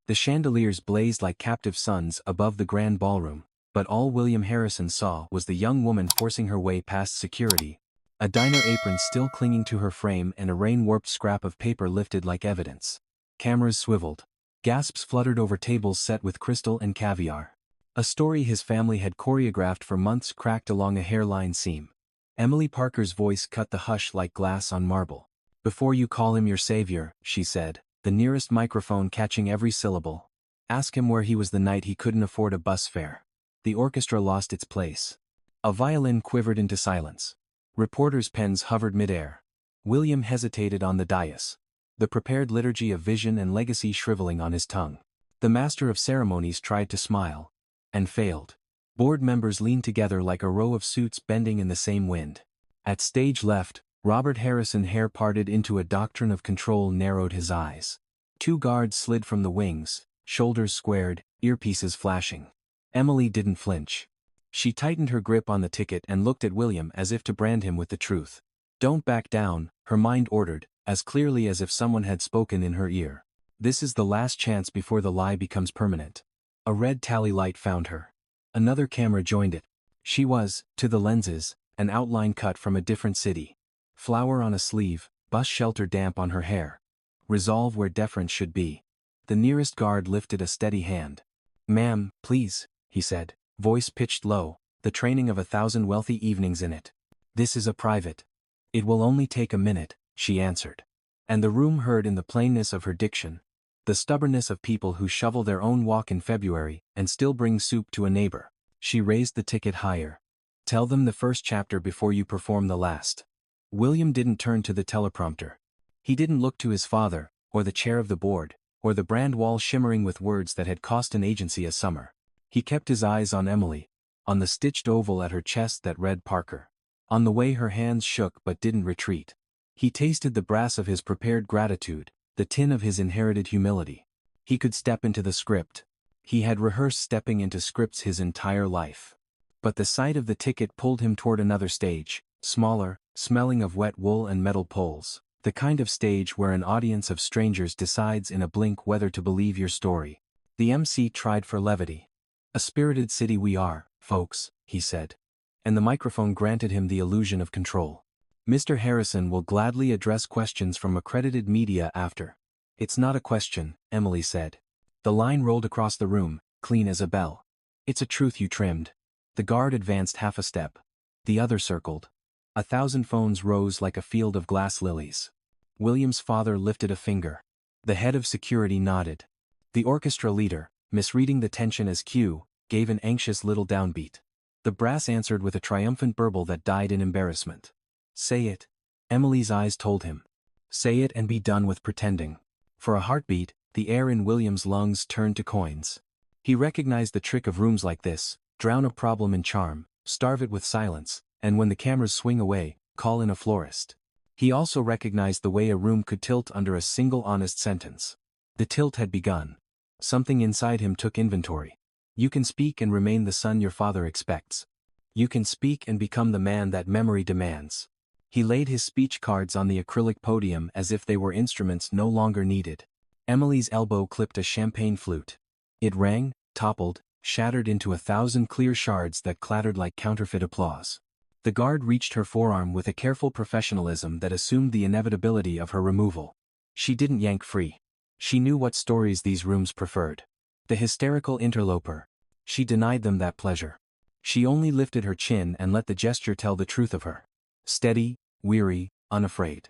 The chandeliers blazed like captive suns above the grand ballroom, but all William Harrison saw was the young woman forcing her way past security, a diner apron still clinging to her frame and a rain-warped scrap of paper lifted like evidence. Cameras swiveled. Gasps fluttered over tables set with crystal and caviar. A story his family had choreographed for months cracked along a hairline seam. Emily Parker's voice cut the hush like glass on marble. "Before you call him your savior," she said, the nearest microphone catching every syllable, "ask him where he was the night he couldn't afford a bus fare." The orchestra lost its place. A violin quivered into silence. Reporters' pens hovered midair. William hesitated on the dais, the prepared liturgy of vision and legacy shriveling on his tongue. The master of ceremonies tried to smile, and failed. Board members leaned together like a row of suits bending in the same wind. At stage left, Robert Harrison, hair parted into a doctrine of control, narrowed his eyes. Two guards slid from the wings, shoulders squared, earpieces flashing. Emily didn't flinch. She tightened her grip on the ticket and looked at William as if to brand him with the truth. "Don't back down," her mind ordered, as clearly as if someone had spoken in her ear. "This is the last chance before the lie becomes permanent." A red tally light found her. Another camera joined it. She was, to the lenses, an outline cut from a different city. Flower on a sleeve, bus shelter damp on her hair. Resolve where deference should be. The nearest guard lifted a steady hand. "Ma'am, please," he said, voice pitched low, the training of 1,000 wealthy evenings in it. "This is a private." "It will only take a minute," she answered. And the room heard in the plainness of her diction, the stubbornness of people who shovel their own walk in February and still bring soup to a neighbor. She raised the ticket higher. "Tell them the first chapter before you perform the last." William didn't turn to the teleprompter. He didn't look to his father, or the chair of the board, or the brand wall shimmering with words that had cost an agency a summer. He kept his eyes on Emily, on the stitched oval at her chest that read Parker, on the way her hands shook but didn't retreat. He tasted the brass of his prepared gratitude, the tin of his inherited humility. He could step into the script. He had rehearsed stepping into scripts his entire life. But the sight of the ticket pulled him toward another stage, smaller, smelling of wet wool and metal poles, the kind of stage where an audience of strangers decides in a blink whether to believe your story. The MC tried for levity. "A spirited city we are, folks," he said. And the microphone granted him the illusion of control. "Mr. Harrison will gladly address questions from accredited media after." "It's not a question," Emily said. The line rolled across the room, clean as a bell. "It's a truth you trimmed." The guard advanced half a step. The other circled. 1,000 phones rose like a field of glass lilies. William's father lifted a finger. The head of security nodded. The orchestra leader, misreading the tension as cue, gave an anxious little downbeat. The brass answered with a triumphant burble that died in embarrassment. "Say it." Emily's eyes told him. "Say it and be done with pretending." For a heartbeat, the air in William's lungs turned to coins. He recognized the trick of rooms like this: drown a problem in charm, starve it with silence, and when the cameras swing away, call in a florist. He also recognized the way a room could tilt under a single honest sentence. The tilt had begun. Something inside him took inventory. You can speak and remain the son your father expects. You can speak and become the man that memory demands. He laid his speech cards on the acrylic podium as if they were instruments no longer needed. Emily's elbow clipped a champagne flute. It rang, toppled, shattered into 1,000 clear shards that clattered like counterfeit applause. The guard reached her forearm with a careful professionalism that assumed the inevitability of her removal. She didn't yank free. She knew what stories these rooms preferred. The hysterical interloper. She denied them that pleasure. She only lifted her chin and let the gesture tell the truth of her. Steady, weary, unafraid.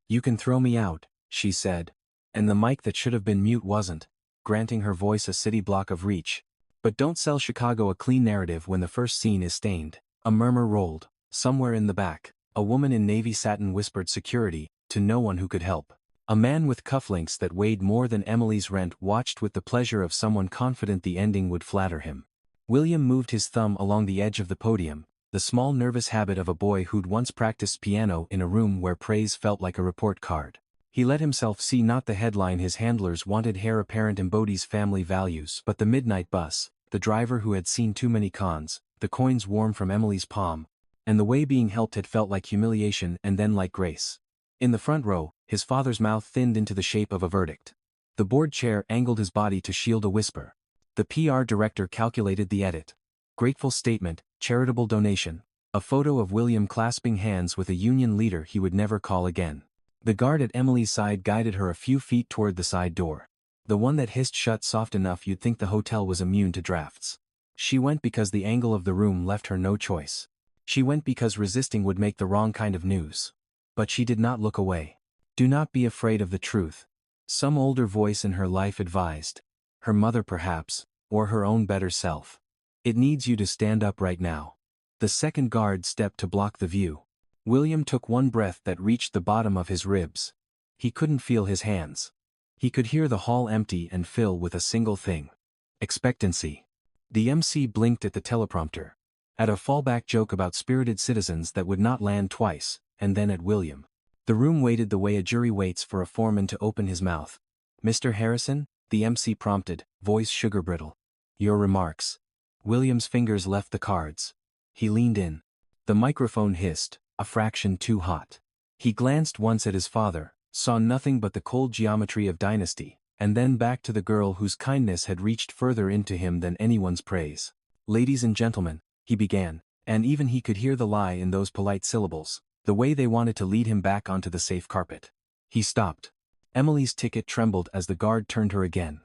"You can throw me out," she said. And the mic that should have been mute wasn't, granting her voice a city block of reach. "But don't sell Chicago a clean narrative when the first scene is stained." A murmur rolled. Somewhere in the back, a woman in navy satin whispered security, to no one who could help. A man with cufflinks that weighed more than Emily's rent watched with the pleasure of someone confident the ending would flatter him. William moved his thumb along the edge of the podium, the small nervous habit of a boy who'd once practiced piano in a room where praise felt like a report card. He let himself see not the headline his handlers wanted, heir apparent embodies family values, but the midnight bus, the driver who had seen too many cons, the coins warm from Emily's palm, and the way being helped had felt like humiliation and then like grace. In the front row, his father's mouth thinned into the shape of a verdict. The board chair angled his body to shield a whisper. The PR director calculated the edit. Grateful statement, charitable donation. A photo of William clasping hands with a union leader he would never call again. The guard at Emily's side guided her a few feet toward the side door. The one that hissed shut soft enough you'd think the hotel was immune to drafts. She went because the angle of the room left her no choice. She went because resisting would make the wrong kind of news. But she did not look away. Do not be afraid of the truth. Some older voice in her life advised. Her mother perhaps, or her own better self. It needs you to stand up right now. The second guard stepped to block the view. William took one breath that reached the bottom of his ribs. He couldn't feel his hands. He could hear the hall empty and fill with a single thing. Expectancy. The MC blinked at the teleprompter. At a fallback joke about spirited citizens that would not land twice, and then at William. The room waited the way a jury waits for a foreman to open his mouth. Mr. Harrison, the MC prompted, voice sugar brittle. Your remarks. William's fingers left the cards. He leaned in. The microphone hissed, a fraction too hot. He glanced once at his father, saw nothing but the cold geometry of dynasty, and then back to the girl whose kindness had reached further into him than anyone's praise. Ladies and gentlemen, he began, and even he could hear the lie in those polite syllables, the way they wanted to lead him back onto the safe carpet. He stopped. Emily's ticket trembled as the guard turned her again.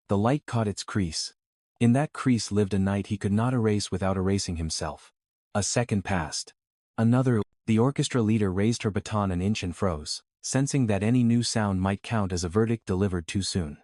The light caught its crease. In that crease lived a night he could not erase without erasing himself. A second passed. Another. The orchestra leader raised her baton an inch and froze, sensing that any new sound might count as a verdict delivered too soon.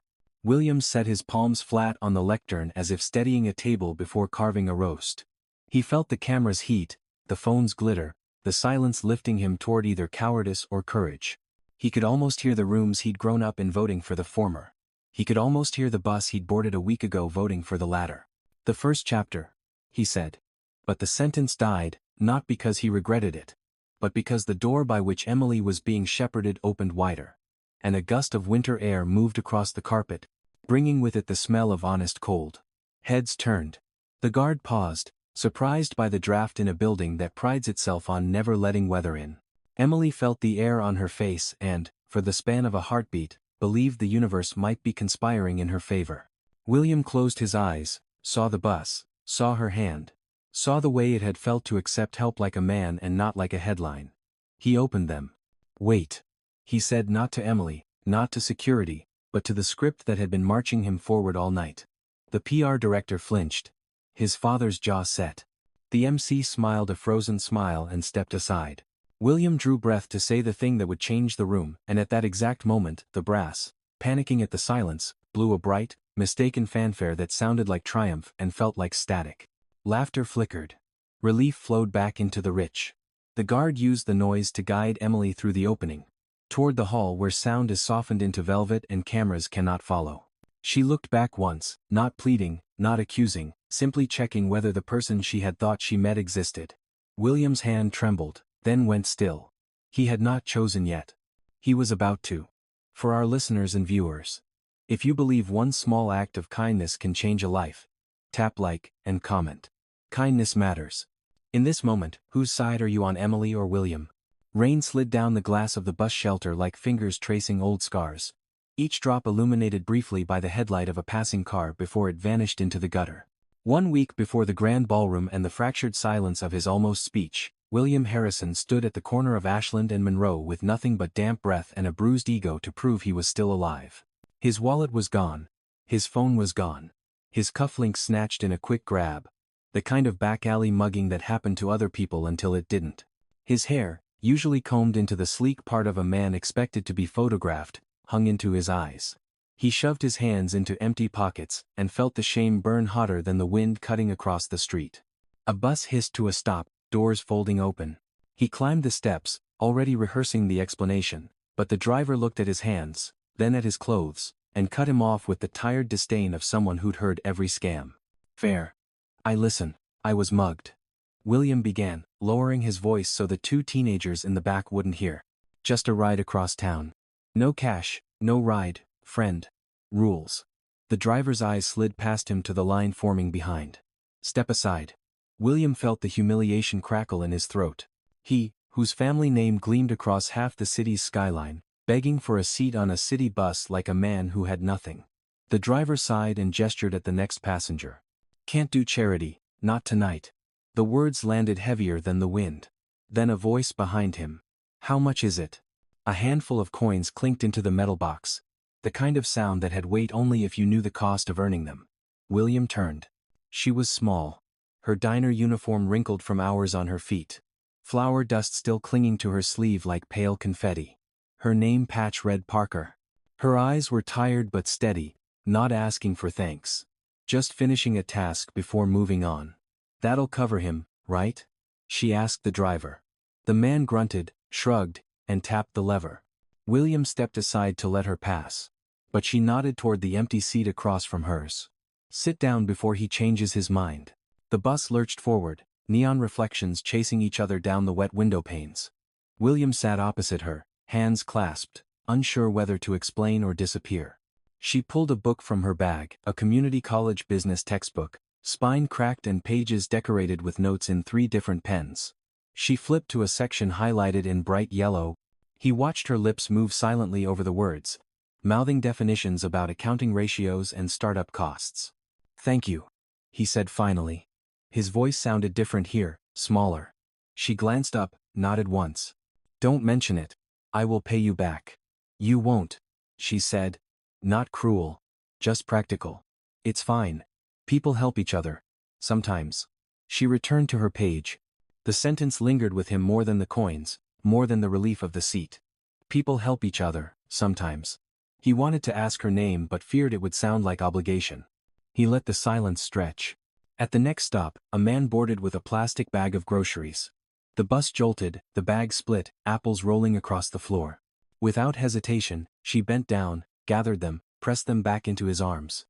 William set his palms flat on the lectern as if steadying a table before carving a roast. He felt the camera's heat, the phone's glitter, the silence lifting him toward either cowardice or courage. He could almost hear the rooms he'd grown up in voting for the former. He could almost hear the bus he'd boarded a week ago voting for the latter. The first chapter, he said. But the sentence died, not because he regretted it, but because the door by which Emily was being shepherded opened wider. And a gust of winter air moved across the carpet, bringing with it the smell of honest cold. Heads turned. The guard paused, surprised by the draft in a building that prides itself on never letting weather in. Emily felt the air on her face and, for the span of a heartbeat, believed the universe might be conspiring in her favor. William closed his eyes, saw the bus, saw her hand, saw the way it had felt to accept help like a man and not like a headline. He opened them. Wait. He said, not to Emily, not to security, but to the script that had been marching him forward all night. The PR director flinched. His father's jaw set. The MC smiled a frozen smile and stepped aside. William drew breath to say the thing that would change the room, and at that exact moment, the brass, panicking at the silence, blew a bright, mistaken fanfare that sounded like triumph and felt like static. Laughter flickered. Relief flowed back into the rich. The guard used the noise to guide Emily through the opening, toward the hall where sound is softened into velvet and cameras cannot follow. She looked back once, not pleading, not accusing, simply checking whether the person she had thought she met existed. William's hand trembled, then went still. He had not chosen yet. He was about to. For our listeners and viewers, if you believe one small act of kindness can change a life, tap like and comment. Kindness matters. In this moment, whose side are you on, Emily or William? Rain slid down the glass of the bus shelter like fingers tracing old scars. Each drop illuminated briefly by the headlight of a passing car before it vanished into the gutter. 1 week before the grand ballroom and the fractured silence of his almost speech, William Harrison stood at the corner of Ashland and Monroe with nothing but damp breath and a bruised ego to prove he was still alive. His wallet was gone. His phone was gone. His cufflinks snatched in a quick grab. The kind of back-alley mugging that happened to other people until it didn't. His hair, usually combed into the sleek part of a man expected to be photographed, hung into his eyes. He shoved his hands into empty pockets and felt the shame burn hotter than the wind cutting across the street. A bus hissed to a stop, doors folding open. He climbed the steps, already rehearsing the explanation, but the driver looked at his hands, then at his clothes, and cut him off with the tired disdain of someone who'd heard every scam. Fair. Listen, I was mugged. William began, lowering his voice so the two teenagers in the back wouldn't hear. Just a ride across town. No cash, no ride, friend. Rules. The driver's eyes slid past him to the line forming behind. Step aside. William felt the humiliation crackle in his throat. He, whose family name gleamed across half the city's skyline, begging for a seat on a city bus like a man who had nothing. The driver sighed and gestured at the next passenger. "Can't do charity, not tonight." The words landed heavier than the wind. Then a voice behind him. "How much is it?" A handful of coins clinked into the metal box. The kind of sound that had weight only if you knew the cost of earning them. William turned. She was small. Her diner uniform wrinkled from hours on her feet. Flour dust still clinging to her sleeve like pale confetti. Her name patch read Parker. Her eyes were tired but steady, not asking for thanks. Just finishing a task before moving on. "That'll cover him, right?" she asked the driver. The man grunted, shrugged, and tapped the lever. William stepped aside to let her pass. But she nodded toward the empty seat across from hers. "Sit down before he changes his mind." The bus lurched forward, neon reflections chasing each other down the wet window panes. William sat opposite her, hands clasped, unsure whether to explain or disappear. She pulled a book from her bag, a community college business textbook, spine cracked and pages decorated with notes in 3 different pens. She flipped to a section highlighted in bright yellow. He watched her lips move silently over the words, mouthing definitions about accounting ratios and startup costs. "Thank you," he said finally. His voice sounded different here, smaller. She glanced up, nodded once. "Don't mention it. I will pay you back." "You won't," she said. Not cruel. Just practical. "It's fine. People help each other. Sometimes." She returned to her page. The sentence lingered with him more than the coins, more than the relief of the seat. People help each other, sometimes. He wanted to ask her name but feared it would sound like obligation. He let the silence stretch. At the next stop, a man boarded with a plastic bag of groceries. The bus jolted, the bag split, apples rolling across the floor. Without hesitation, she bent down, gathered them, pressed them back into his arms.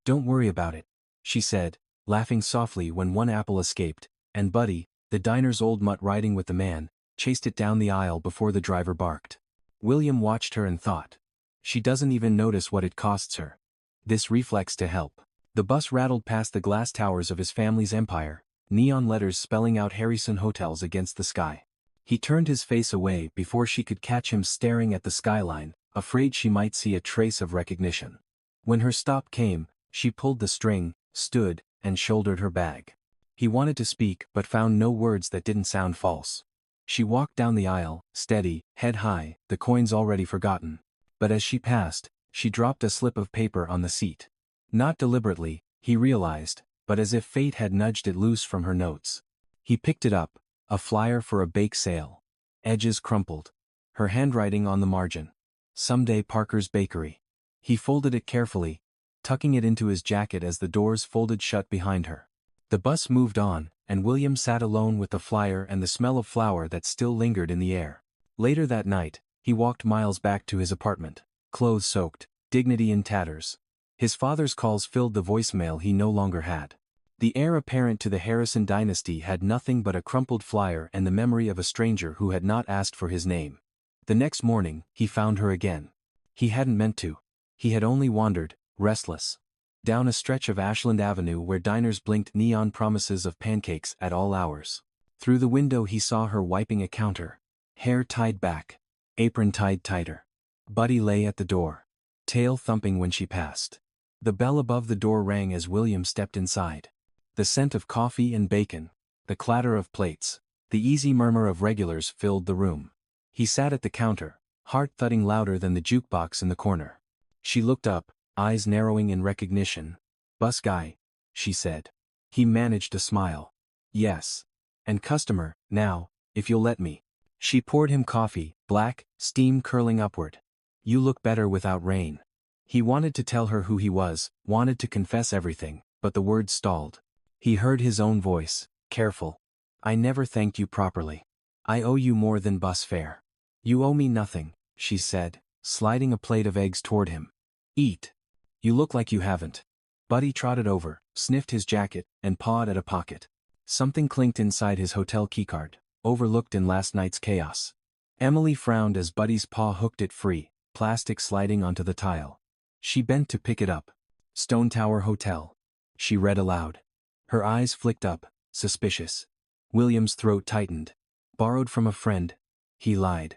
"Don't worry about it," she said, laughing softly when one apple escaped, and Buddy, the diner's old mutt riding with the man, chased it down the aisle before the driver barked. William watched her and thought. She doesn't even notice what it costs her. This reflex to help. The bus rattled past the glass towers of his family's empire, neon letters spelling out Harrison Hotels against the sky. He turned his face away before she could catch him staring at the skyline, afraid she might see a trace of recognition. When her stop came, she pulled the string, stood, and shouldered her bag. He wanted to speak but found no words that didn't sound false. She walked down the aisle, steady, head high, the coins already forgotten. But as she passed, she dropped a slip of paper on the seat. Not deliberately, he realized, but as if fate had nudged it loose from her notes. He picked it up, a flyer for a bake sale. Edges crumpled. Her handwriting on the margin. "Someday Parker's Bakery." He folded it carefully, tucking it into his jacket as the doors folded shut behind her. The bus moved on, and William sat alone with the flyer and the smell of flour that still lingered in the air. Later that night, he walked miles back to his apartment, clothes soaked, dignity in tatters. His father's calls filled the voicemail he no longer had. The heir apparent to the Harrison dynasty had nothing but a crumpled flyer and the memory of a stranger who had not asked for his name. The next morning, he found her again. He hadn't meant to. He had only wandered, restless, down a stretch of Ashland Avenue where diners blinked neon promises of pancakes at all hours. Through the window he saw her wiping a counter. Hair tied back. Apron tied tighter. Buddy lay at the door. Tail thumping when she passed. The bell above the door rang as William stepped inside. The scent of coffee and bacon, the clatter of plates, the easy murmur of regulars filled the room. He sat at the counter, heart thudding louder than the jukebox in the corner. She looked up, eyes narrowing in recognition. "Bus guy," she said. He managed a smile. "Yes. And customer, now, if you'll let me." She poured him coffee, black, steam curling upward. "You look better without rain." He wanted to tell her who he was, wanted to confess everything, but the words stalled. He heard his own voice, careful. "I never thanked you properly. I owe you more than bus fare." "You owe me nothing," she said, sliding a plate of eggs toward him. "Eat. You look like you haven't." Buddy trotted over, sniffed his jacket, and pawed at a pocket. Something clinked inside his hotel keycard, overlooked in last night's chaos. Emily frowned as Buddy's paw hooked it free, plastic sliding onto the tile. She bent to pick it up. "Stone Tower Hotel," she read aloud. Her eyes flicked up, suspicious. William's throat tightened. "Borrowed from a friend." He lied.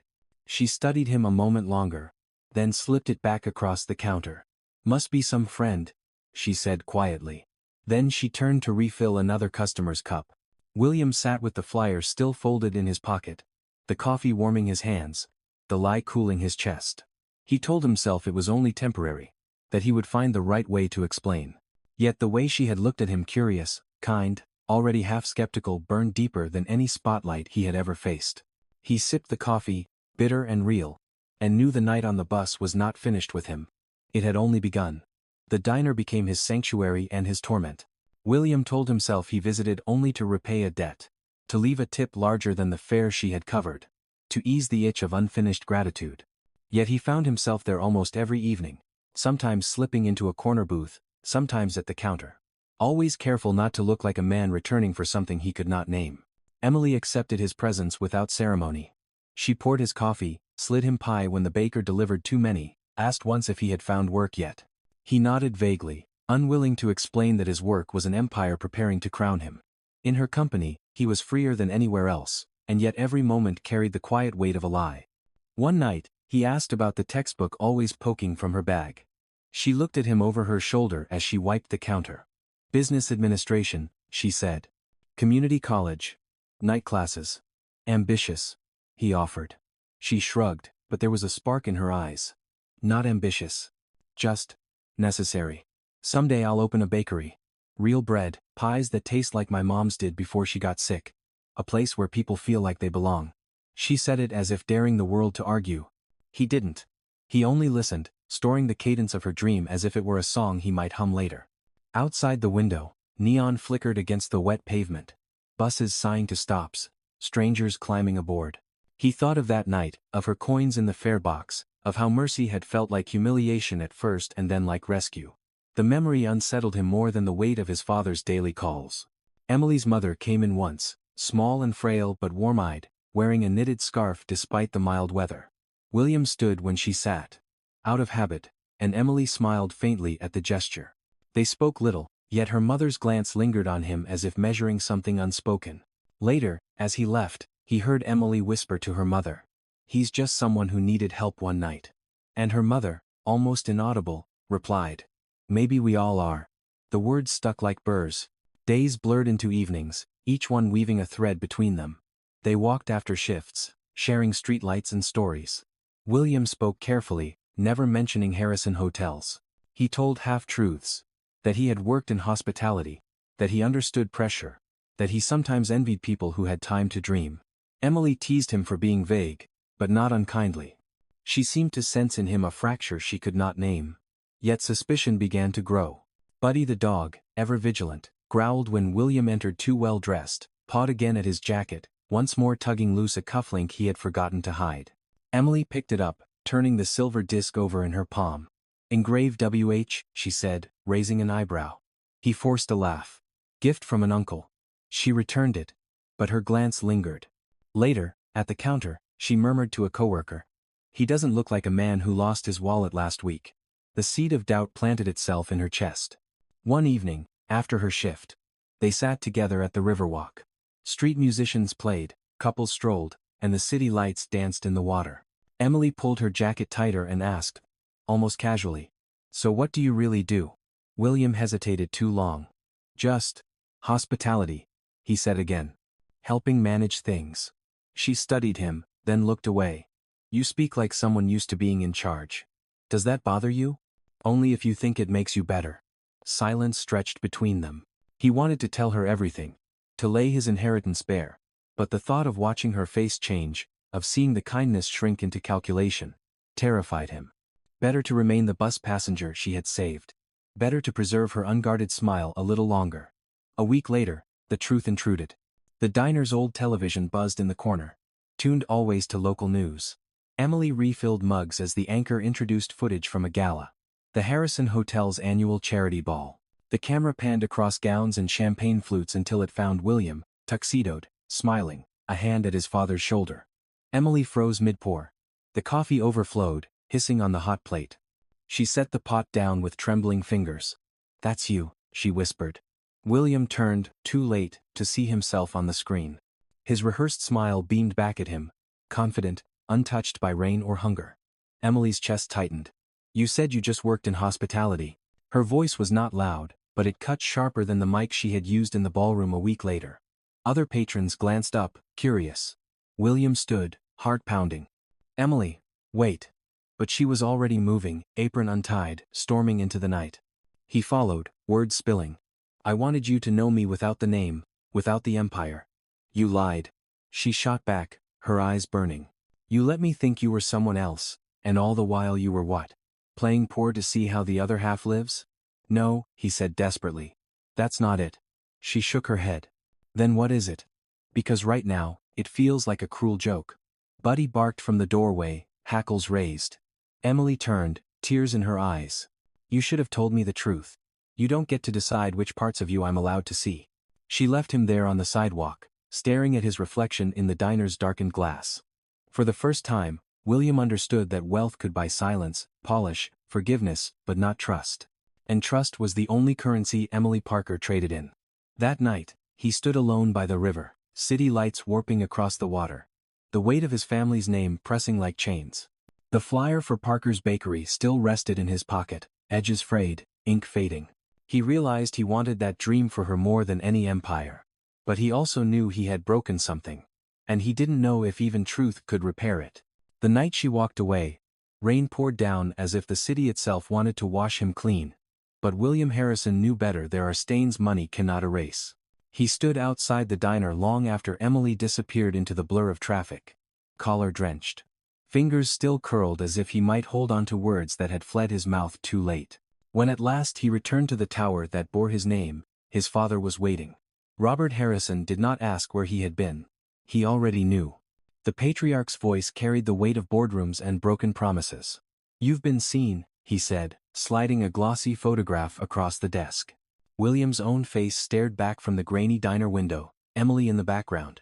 She studied him a moment longer, then slipped it back across the counter. "Must be some friend," she said quietly. Then she turned to refill another customer's cup. William sat with the flyer still folded in his pocket, the coffee warming his hands, the lie cooling his chest. He told himself it was only temporary, that he would find the right way to explain. Yet the way she had looked at him, curious, kind, already half skeptical, burned deeper than any spotlight he had ever faced. He sipped the coffee, bitter and real, and knew the night on the bus was not finished with him. It had only begun. The diner became his sanctuary and his torment. William told himself he visited only to repay a debt, to leave a tip larger than the fare she had covered, to ease the itch of unfinished gratitude. Yet he found himself there almost every evening, sometimes slipping into a corner booth, sometimes at the counter. Always careful not to look like a man returning for something he could not name. Emily accepted his presence without ceremony. She poured his coffee, slid him pie when the baker delivered too many, asked once if he had found work yet. He nodded vaguely, unwilling to explain that his work was an empire preparing to crown him. In her company, he was freer than anywhere else, and yet every moment carried the quiet weight of a lie. One night, he asked about the textbook always poking from her bag. She looked at him over her shoulder as she wiped the counter. "Business administration," she said. "Community college. Night classes." "Ambitious," he offered. She shrugged, but there was a spark in her eyes. "Not ambitious. Just necessary. Someday I'll open a bakery. Real bread, pies that taste like my mom's did before she got sick. A place where people feel like they belong." She said it as if daring the world to argue. He didn't. He only listened, storing the cadence of her dream as if it were a song he might hum later. Outside the window, neon flickered against the wet pavement. Buses sighing to stops, strangers climbing aboard. He thought of that night, of her coins in the fare box, of how mercy had felt like humiliation at first and then like rescue. The memory unsettled him more than the weight of his father's daily calls. Emily's mother came in once, small and frail but warm-eyed, wearing a knitted scarf despite the mild weather. William stood when she sat, out of habit, and Emily smiled faintly at the gesture. They spoke little, yet her mother's glance lingered on him as if measuring something unspoken. Later, as he left, he heard Emily whisper to her mother, "He's just someone who needed help one night." And her mother, almost inaudible, replied, "Maybe we all are." The words stuck like burrs. Days blurred into evenings, each one weaving a thread between them. They walked after shifts, sharing streetlights and stories. William spoke carefully, never mentioning Harrison hotels. He told half-truths. That he had worked in hospitality, that he understood pressure, that he sometimes envied people who had time to dream. Emily teased him for being vague, but not unkindly. She seemed to sense in him a fracture she could not name. Yet suspicion began to grow. Buddy the dog, ever vigilant, growled when William entered too well dressed, pawed again at his jacket, once more tugging loose a cufflink he had forgotten to hide. Emily picked it up, turning the silver disc over in her palm. "Engraved WH, she said, raising an eyebrow. He forced a laugh. "Gift from an uncle." She returned it, but her glance lingered. Later, at the counter, she murmured to a coworker, "He doesn't look like a man who lost his wallet last week." The seed of doubt planted itself in her chest. One evening, after her shift, they sat together at the Riverwalk. Street musicians played, couples strolled, and the city lights danced in the water. Emily pulled her jacket tighter and asked, almost casually, "So what do you really do?" William hesitated too long. "Just hospitality," he said again. "Helping manage things." She studied him, then looked away. "You speak like someone used to being in charge. Does that bother you?" "Only if you think it makes you better." Silence stretched between them. He wanted to tell her everything, to lay his inheritance bare, but the thought of watching her face change, of seeing the kindness shrink into calculation, terrified him. Better to remain the bus passenger she had saved. Better to preserve her unguarded smile a little longer. A week later, the truth intruded. The diner's old television buzzed in the corner, tuned always to local news. Emily refilled mugs as the anchor introduced footage from a gala. The Harrison Hotel's annual charity ball. The camera panned across gowns and champagne flutes until it found William, tuxedoed, smiling, a hand at his father's shoulder. Emily froze mid-pour. The coffee overflowed, hissing on the hot plate. She set the pot down with trembling fingers. "That's you," she whispered. William turned, too late, to see himself on the screen. His rehearsed smile beamed back at him, confident, untouched by rain or hunger. Emily's chest tightened. You said you just worked in hospitality. Her voice was not loud, but it cut sharper than the mic she had used in the ballroom a week later. Other patrons glanced up, curious. William stood, heart pounding. Emily, wait. But she was already moving, apron untied, storming into the night. He followed, words spilling. I wanted you to know me without the name, without the empire. You lied. She shot back, her eyes burning. You let me think you were someone else, and all the while you were what? Playing poor to see how the other half lives? No, he said desperately. That's not it. She shook her head. Then what is it? Because right now, it feels like a cruel joke. Buddy barked from the doorway, hackles raised. Emily turned, tears in her eyes. You should have told me the truth. You don't get to decide which parts of you I'm allowed to see. She left him there on the sidewalk, staring at his reflection in the diner's darkened glass. For the first time, William understood that wealth could buy silence, polish, forgiveness, but not trust. And trust was the only currency Emily Parker traded in. That night, he stood alone by the river, city lights warping across the water. The weight of his family's name pressing like chains. The flyer for Parker's bakery still rested in his pocket, edges frayed, ink fading. He realized he wanted that dream for her more than any empire. But he also knew he had broken something. And he didn't know if even truth could repair it. The night she walked away, rain poured down as if the city itself wanted to wash him clean. But William Harrison knew better. There are stains money cannot erase. He stood outside the diner long after Emily disappeared into the blur of traffic. Collar drenched. Fingers still curled as if he might hold on to words that had fled his mouth too late. When at last he returned to the tower that bore his name, his father was waiting. Robert Harrison did not ask where he had been. He already knew. The patriarch's voice carried the weight of boardrooms and broken promises. You've been seen, he said, sliding a glossy photograph across the desk. William's own face stared back from the grainy diner window, Emily in the background.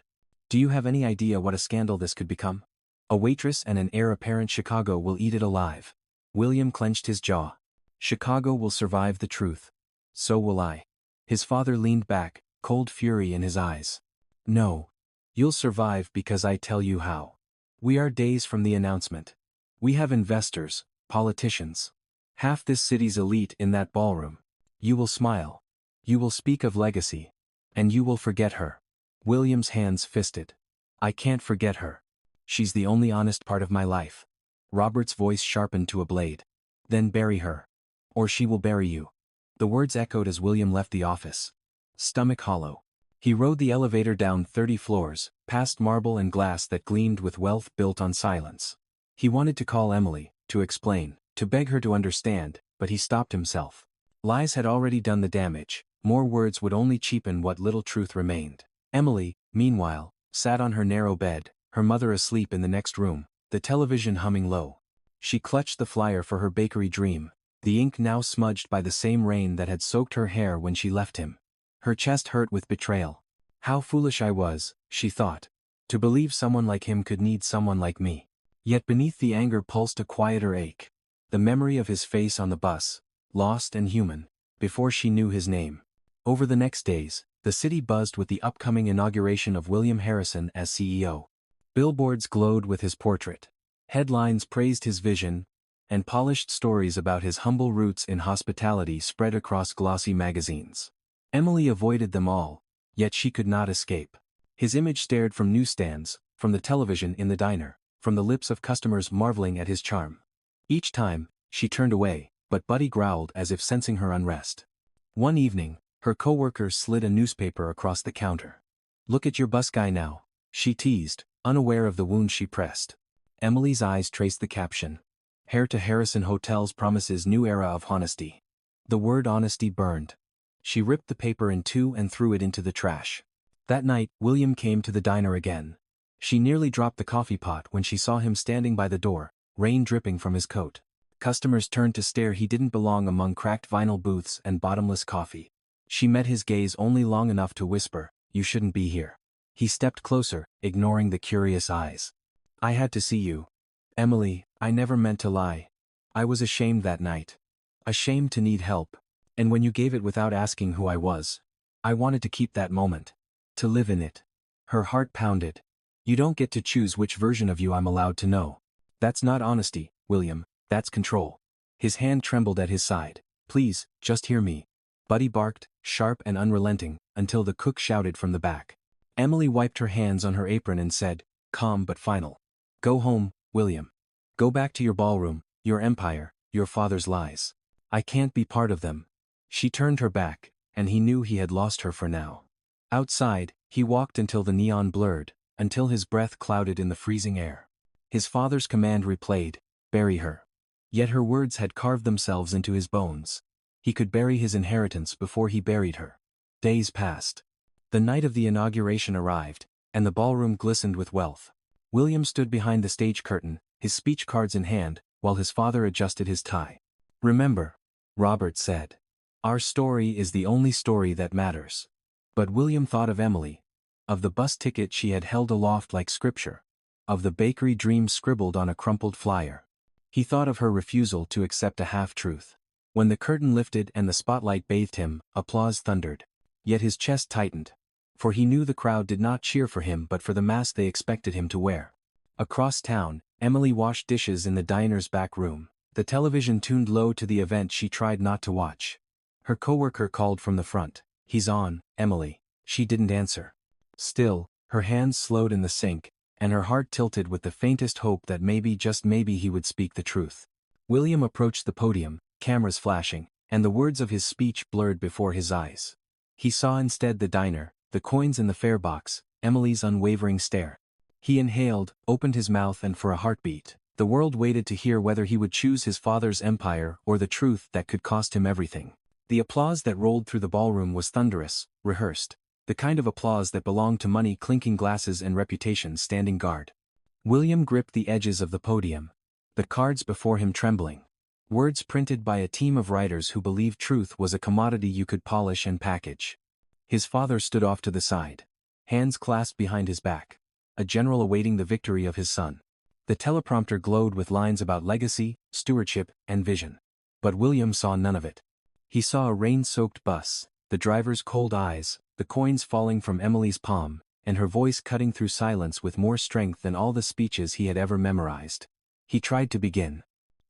Do you have any idea what a scandal this could become? A waitress and an heir apparent. Chicago will eat it alive. William clenched his jaw. Chicago will survive the truth. So will I. His father leaned back, cold fury in his eyes. No. You'll survive because I tell you how. We are days from the announcement. We have investors, politicians. Half this city's elite in that ballroom. You will smile. You will speak of legacy. And you will forget her. William's hands fisted. I can't forget her. She's the only honest part of my life. Robert's voice sharpened to a blade. Then bury her. Or she will bury you. The words echoed as William left the office. Stomach hollow. He rode the elevator down 30 floors, past marble and glass that gleamed with wealth built on silence. He wanted to call Emily, to explain, to beg her to understand, but he stopped himself. Lies had already done the damage. More words would only cheapen what little truth remained. Emily, meanwhile, sat on her narrow bed, her mother asleep in the next room, the television humming low. She clutched the flyer for her bakery dream, the ink now smudged by the same rain that had soaked her hair when she left him. Her chest hurt with betrayal. How foolish I was, she thought. To believe someone like him could need someone like me. Yet beneath the anger pulsed a quieter ache. The memory of his face on the bus, lost and human, before she knew his name. Over the next days, the city buzzed with the upcoming inauguration of William Harrison as CEO. Billboards glowed with his portrait. Headlines praised his vision, and polished stories about his humble roots in hospitality spread across glossy magazines. Emily avoided them all, yet she could not escape. His image stared from newsstands, from the television in the diner, from the lips of customers marveling at his charm. Each time, she turned away, but Buddy growled as if sensing her unrest. One evening, her coworker slid a newspaper across the counter. Look at your bus guy now, she teased, unaware of the wound she pressed. Emily's eyes traced the caption. Heir to Harrison Hotels promises new era of honesty. The word honesty burned. She ripped the paper in two and threw it into the trash. That night, William came to the diner again. She nearly dropped the coffee pot when she saw him standing by the door, rain dripping from his coat. Customers turned to stare. He didn't belong among cracked vinyl booths and bottomless coffee. She met his gaze only long enough to whisper, "You shouldn't be here." He stepped closer, ignoring the curious eyes. "I had to see you. Emily, I never meant to lie. I was ashamed that night. Ashamed to need help. And when you gave it without asking who I was, I wanted to keep that moment. To live in it." Her heart pounded. You don't get to choose which version of you I'm allowed to know. That's not honesty, William, that's control. His hand trembled at his side. Please, just hear me. Buddy barked, sharp and unrelenting, until the cook shouted from the back. Emily wiped her hands on her apron and said, calm but final. Go home, William. Go back to your ballroom, your empire, your father's lies. I can't be part of them. She turned her back, and he knew he had lost her for now. Outside, he walked until the neon blurred, until his breath clouded in the freezing air. His father's command replayed, bury her. Yet her words had carved themselves into his bones. He could bury his inheritance before he buried her. Days passed. The night of the inauguration arrived, and the ballroom glistened with wealth. William stood behind the stage curtain, his speech cards in hand, while his father adjusted his tie. Remember, Robert said. Our story is the only story that matters. But William thought of Emily. Of the bus ticket she had held aloft like scripture. Of the bakery dream scribbled on a crumpled flyer. He thought of her refusal to accept a half-truth. When the curtain lifted and the spotlight bathed him, applause thundered. Yet his chest tightened. For he knew the crowd did not cheer for him but for the mask they expected him to wear. Across town, Emily washed dishes in the diner's back room. The television tuned low to the event she tried not to watch. Her coworker called from the front. He's on, Emily. She didn't answer. Still, her hands slowed in the sink, and her heart tilted with the faintest hope that maybe, just maybe, he would speak the truth. William approached the podium, cameras flashing, and the words of his speech blurred before his eyes. He saw instead the diner, the coins in the fare box, Emily's unwavering stare. He inhaled, opened his mouth, and for a heartbeat, the world waited to hear whether he would choose his father's empire or the truth that could cost him everything. The applause that rolled through the ballroom was thunderous, rehearsed. The kind of applause that belonged to money clinking glasses and reputation standing guard. William gripped the edges of the podium. The cards before him trembling. Words printed by a team of writers who believed truth was a commodity you could polish and package. His father stood off to the side. Hands clasped behind his back. A general awaiting the victory of his son. The teleprompter glowed with lines about legacy, stewardship, and vision. But William saw none of it. He saw a rain-soaked bus, the driver's cold eyes, the coins falling from Emily's palm, and her voice cutting through silence with more strength than all the speeches he had ever memorized. He tried to begin.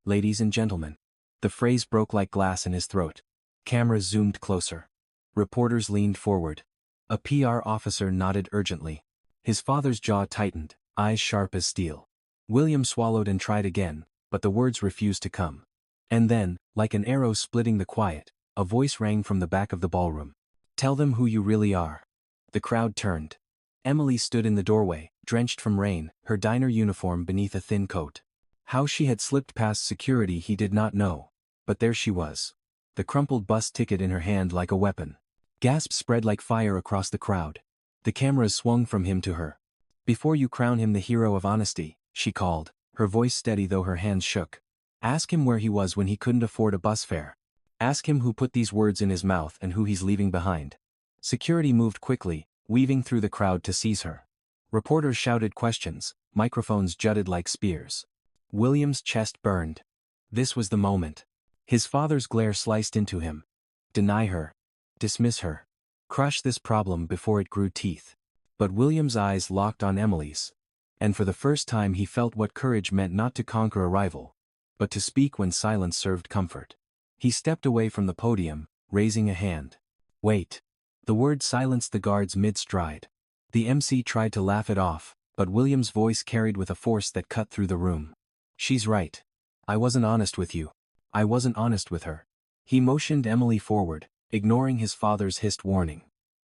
Ladies and gentlemen. The phrase broke like glass in his throat. Cameras zoomed closer. Reporters leaned forward. A PR officer nodded urgently. His father's jaw tightened, eyes sharp as steel. William swallowed and tried again, but the words refused to come. And then, like an arrow splitting the quiet, a voice rang from the back of the ballroom. Tell them who you really are. The crowd turned. Emily stood in the doorway, drenched from rain, her diner uniform beneath a thin coat. How she had slipped past security he did not know. But there she was. The crumpled bus ticket in her hand like a weapon. Gasps spread like fire across the crowd. The cameras swung from him to her. Before you crown him the hero of honesty, she called, her voice steady though her hands shook. Ask him where he was when he couldn't afford a bus fare. Ask him who put these words in his mouth and who he's leaving behind. Security moved quickly, weaving through the crowd to seize her. Reporters shouted questions, microphones jutted like spears. William's chest burned. This was the moment. His father's glare sliced into him. Deny her. Dismiss her. Crush this problem before it grew teeth. But William's eyes locked on Emily's. And for the first time he felt what courage meant, not to conquer a rival, but to speak when silence served comfort. He stepped away from the podium, raising a hand. Wait. The word silenced the guards mid-stride. The MC tried to laugh it off, but William's voice carried with a force that cut through the room. She's right. I wasn't honest with you. I wasn't honest with her. He motioned Emily forward, ignoring his father's hissed warning.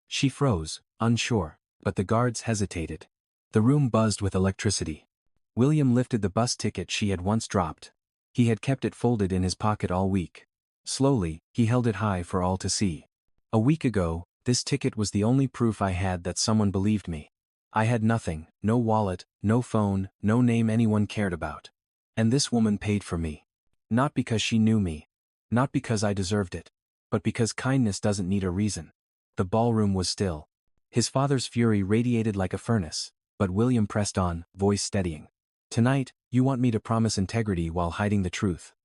She froze, unsure, but the guards hesitated. The room buzzed with electricity. William lifted the bus ticket she had once dropped. He had kept it folded in his pocket all week. Slowly, he held it high for all to see. A week ago, this ticket was the only proof I had that someone believed me. I had nothing, no wallet, no phone, no name anyone cared about. And this woman paid for me. Not because she knew me. Not because I deserved it. But because kindness doesn't need a reason. The ballroom was still. His father's fury radiated like a furnace, but William pressed on, voice steadying. Tonight, you want me to promise integrity while hiding the truth.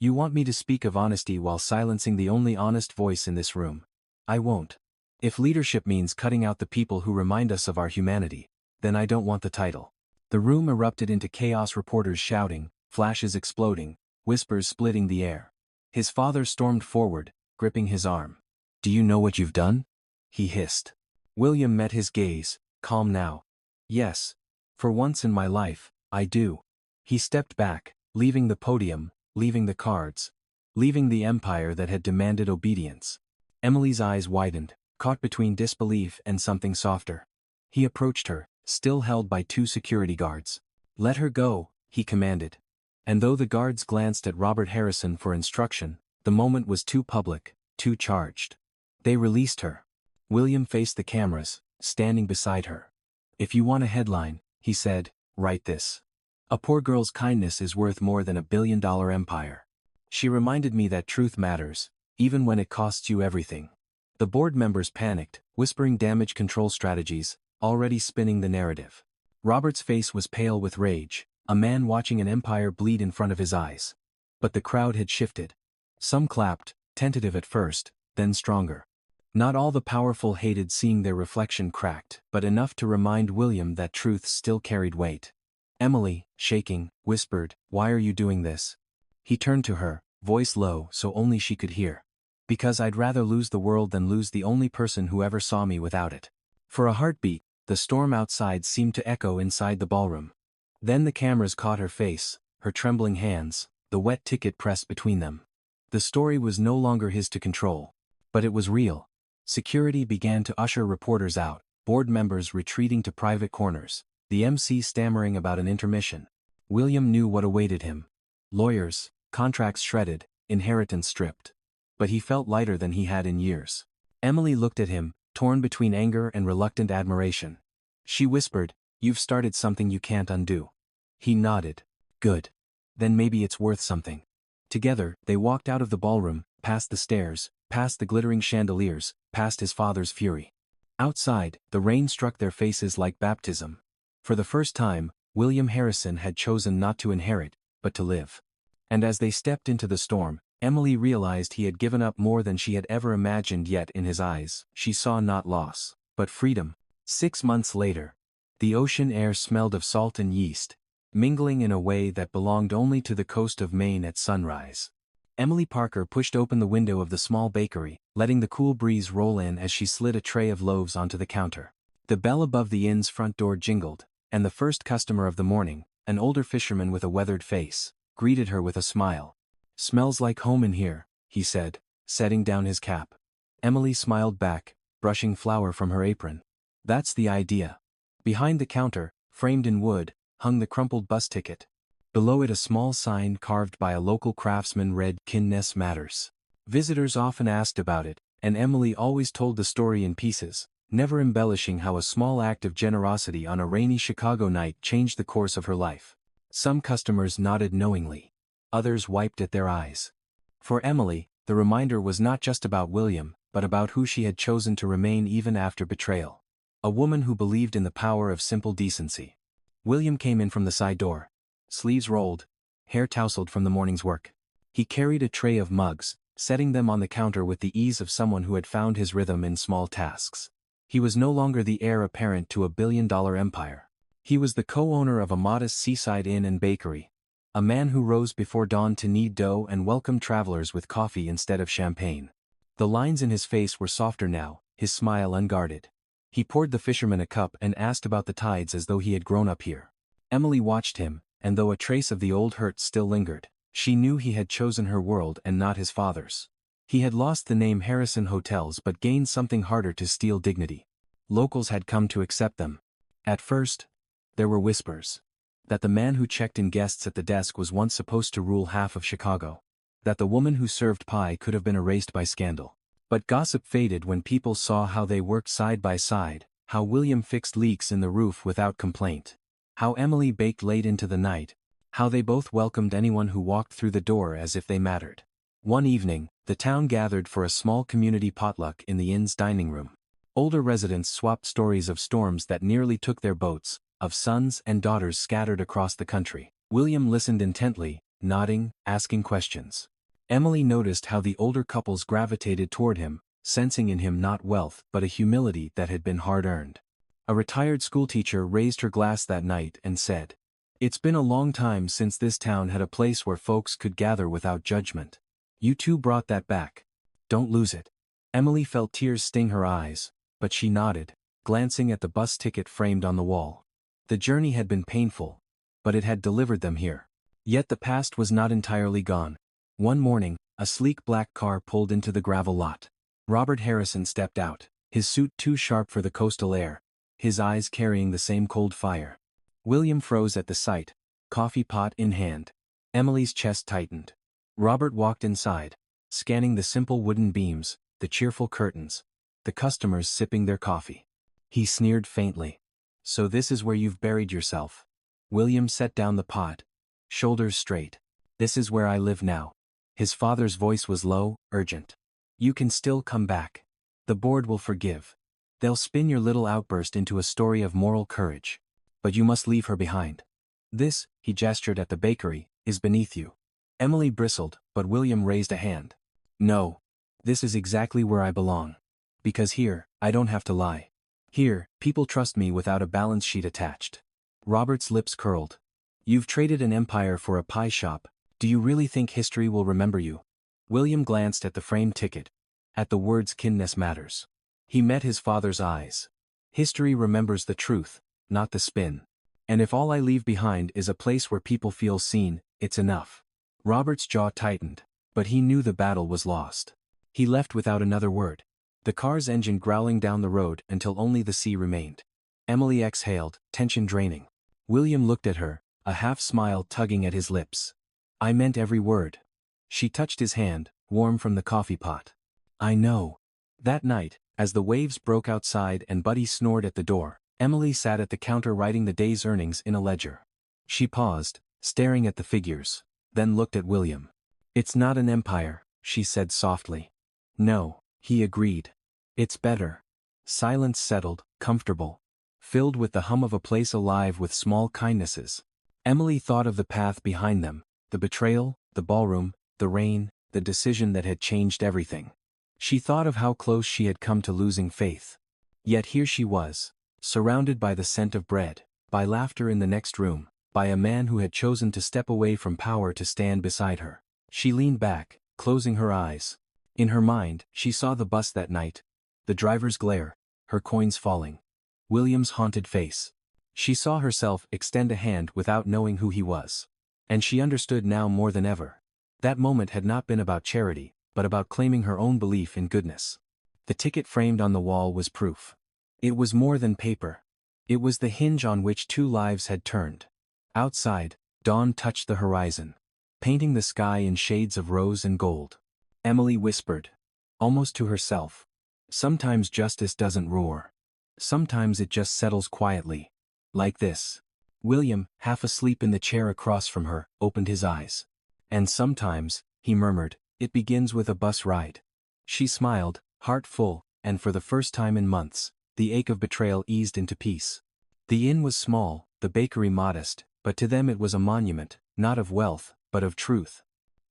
You want me to speak of honesty while silencing the only honest voice in this room. I won't. If leadership means cutting out the people who remind us of our humanity, Then I don't want the title. The room erupted into chaos, reporters shouting, flashes exploding, whispers splitting the air. His father stormed forward, gripping his arm. Do you know what you've done? He hissed. William met his gaze, calm now. Yes. For once in my life, I do. He stepped back, leaving the podium, leaving the cards, leaving the empire that had demanded obedience. Emily's eyes widened, caught between disbelief and something softer. He approached her, still held by 2 security guards. Let her go, he commanded. And though the guards glanced at Robert Harrison for instruction, the moment was too public, too charged. They released her. William faced the cameras, standing beside her. If you want a headline, he said, write this. A poor girl's kindness is worth more than $1 billion empire. She reminded me that truth matters, even when it costs you everything. The board members panicked, whispering damage control strategies, already spinning the narrative. Robert's face was pale with rage, a man watching an empire bleed in front of his eyes. But the crowd had shifted. Some clapped, tentative at first, then stronger. Not all the powerful hated seeing their reflection cracked, but enough to remind William that truth still carried weight. Emily, shaking, whispered, "Why are you doing this?" He turned to her, voice low so only she could hear. Because I'd rather lose the world than lose the only person who ever saw me without it. For a heartbeat, the storm outside seemed to echo inside the ballroom. Then the cameras caught her face, her trembling hands, the wet ticket pressed between them. The story was no longer his to control. But it was real. Security began to usher reporters out, board members retreating to private corners, the MC stammering about an intermission. William knew what awaited him. Lawyers, contracts shredded, inheritance stripped. But he felt lighter than he had in years. Emily looked at him, torn between anger and reluctant admiration. She whispered, "You've started something you can't undo." He nodded. Good. Then maybe it's worth something. Together, they walked out of the ballroom, past the stairs, past the glittering chandeliers, past his father's fury. Outside, the rain struck their faces like baptism. For the first time, William Harrison had chosen not to inherit, but to live. And as they stepped into the storm, Emily realized he had given up more than she had ever imagined, yet in his eyes, she saw not loss, but freedom. 6 months later, the ocean air smelled of salt and yeast, mingling in a way that belonged only to the coast of Maine at sunrise. Emily Parker pushed open the window of the small bakery, letting the cool breeze roll in as she slid a tray of loaves onto the counter. The bell above the inn's front door jingled, and the first customer of the morning, an older fisherman with a weathered face, greeted her with a smile. "Smells like home in here," he said, setting down his cap. Emily smiled back, brushing flour from her apron. "That's the idea." Behind the counter, framed in wood, hung the crumpled bus ticket. Below it a small sign carved by a local craftsman read, "Kindness Matters." Visitors often asked about it, and Emily always told the story in pieces, never embellishing how a small act of generosity on a rainy Chicago night changed the course of her life. Some customers nodded knowingly. Others wiped at their eyes. For Emily, the reminder was not just about William, but about who she had chosen to remain even after betrayal. A woman who believed in the power of simple decency. William came in from the side door. Sleeves rolled, hair tousled from the morning's work. He carried a tray of mugs, setting them on the counter with the ease of someone who had found his rhythm in small tasks. He was no longer the heir apparent to a billion-dollar empire. He was the co-owner of a modest seaside inn and bakery. A man who rose before dawn to knead dough and welcome travelers with coffee instead of champagne. The lines in his face were softer now, his smile unguarded. He poured the fisherman a cup and asked about the tides as though he had grown up here. Emily watched him, and though a trace of the old hurt still lingered, she knew he had chosen her world and not his father's. He had lost the name Harrison Hotels but gained something harder to steal: dignity. Locals had come to accept them. At first, there were whispers. That the man who checked in guests at the desk was once supposed to rule half of Chicago. That the woman who served pie could have been erased by scandal. But gossip faded when people saw how they worked side by side, how William fixed leaks in the roof without complaint. How Emily baked late into the night. How they both welcomed anyone who walked through the door as if they mattered. One evening, the town gathered for a small community potluck in the inn's dining room. Older residents swapped stories of storms that nearly took their boats, of sons and daughters scattered across the country. William listened intently, nodding, asking questions. Emily noticed how the older couples gravitated toward him, sensing in him not wealth but a humility that had been hard-earned. A retired schoolteacher raised her glass that night and said, "It's been a long time since this town had a place where folks could gather without judgment. You two brought that back. Don't lose it." Emily felt tears sting her eyes, but she nodded, glancing at the bus ticket framed on the wall. The journey had been painful, but it had delivered them here. Yet the past was not entirely gone. One morning, a sleek black car pulled into the gravel lot. Robert Harrison stepped out, his suit too sharp for the coastal air, his eyes carrying the same cold fire. William froze at the sight, coffee pot in hand. Emily's chest tightened. Robert walked inside, scanning the simple wooden beams, the cheerful curtains, the customers sipping their coffee. He sneered faintly. "So this is where you've buried yourself." William set down the pot, shoulders straight. "This is where I live now." His father's voice was low, urgent. "You can still come back. The board will forgive. They'll spin your little outburst into a story of moral courage. But you must leave her behind. This," he gestured at the bakery, "is beneath you." Emily bristled, but William raised a hand. "No. This is exactly where I belong. Because here, I don't have to lie. Here, people trust me without a balance sheet attached." Robert's lips curled. "You've traded an empire for a pie shop. Do you really think history will remember you?" William glanced at the framed ticket. At the words "Kindness matters." He met his father's eyes. "History remembers the truth, not the spin. And if all I leave behind is a place where people feel seen, it's enough." Robert's jaw tightened, but he knew the battle was lost. He left without another word, the car's engine growling down the road until only the sea remained. Emily exhaled, tension draining. William looked at her, a half-smile tugging at his lips. "I meant every word." She touched his hand, warm from the coffee pot. "I know." That night, as the waves broke outside and Buddy snored at the door, Emily sat at the counter writing the day's earnings in a ledger. She paused, staring at the figures, then looked at William. "It's not an empire," she said softly. "No," he agreed. "It's better." Silence settled, comfortable, filled with the hum of a place alive with small kindnesses. Emily thought of the path behind them, the betrayal, the ballroom, the rain, the decision that had changed everything. She thought of how close she had come to losing faith. Yet here she was, surrounded by the scent of bread, by laughter in the next room, by a man who had chosen to step away from power to stand beside her. She leaned back, closing her eyes. In her mind, she saw the bus that night, the driver's glare, her coins falling, William's haunted face. She saw herself extend a hand without knowing who he was. And she understood now more than ever. That moment had not been about charity, but about claiming her own belief in goodness. The ticket framed on the wall was proof. It was more than paper. It was the hinge on which two lives had turned. Outside, dawn touched the horizon, painting the sky in shades of rose and gold. Emily whispered, almost to herself, "Sometimes justice doesn't roar. Sometimes it just settles quietly. Like this." William, half asleep in the chair across from her, opened his eyes. "And sometimes," he murmured, "it begins with a bus ride." She smiled, heart full, and for the first time in months, the ache of betrayal eased into peace. The inn was small, the bakery modest, but to them it was a monument, not of wealth, but of truth.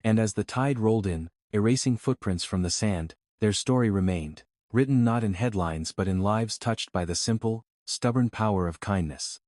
And as the tide rolled in, erasing footprints from the sand, their story remained, written not in headlines but in lives touched by the simple, stubborn power of kindness.